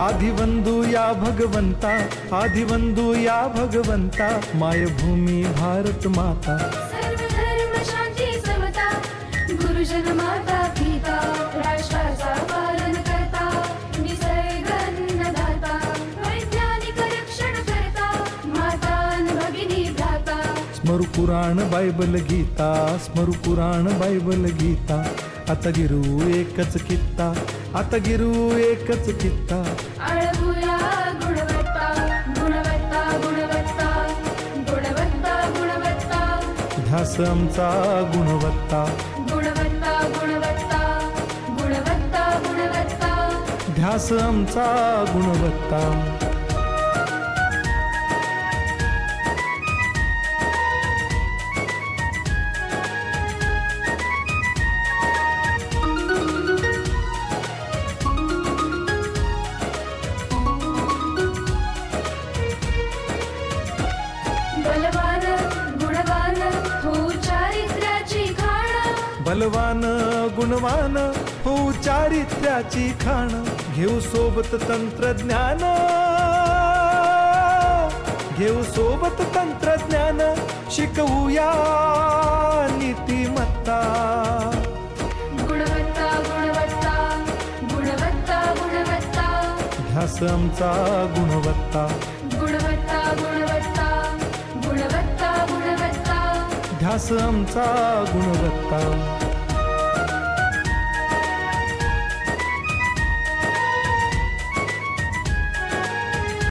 आदिवंदू या भगवंता, आदिवंदू या भगवंता, मायभूमी भारत माता। सर्व धर्म शांती समता, गुरुजन माता पिता, राष्ट्राचा पालन करता, निसर्ग अन्नदाता, वैज्ञानिक रक्षण करता, माता अन भगिनी भ्राता। स्मरू पुराण बायबल गीता, स्मरू पुराण बायबल गीता, आता गिरू एकच कित्ता, आता गिरू एकच कित्ता। आळवूया गुणवत्ता, गुणवत्ता, गुणवत्ता, गुणवत्ता, गुणवत्ता, ध्यास आमचा गुणवत्ता, गुणवत्ता, गुणवत्ता, गुणवत्ता, गुणवत्ता। ध्यास आमचा गुणवत्ता। बलवान गुणवान हो चारित्र्याची खाण, बलवान गुणवान हो चारित्र्याची खाण, घेऊ सोबत तंत्रज्ञान, घेऊ सोबत तंत्रज्ञान, शिकवूया नीतिमत्ता। गुणवत्ता, गुणवत्ता, गुणवत्ता, गुणवत्ता, ध्यास आमचा गुणवत्ता, गुणवत्ता, गुणवत्ता, गुणवत्ता, गुणवत्ता। ध्यास आमचा गुणवत्ता।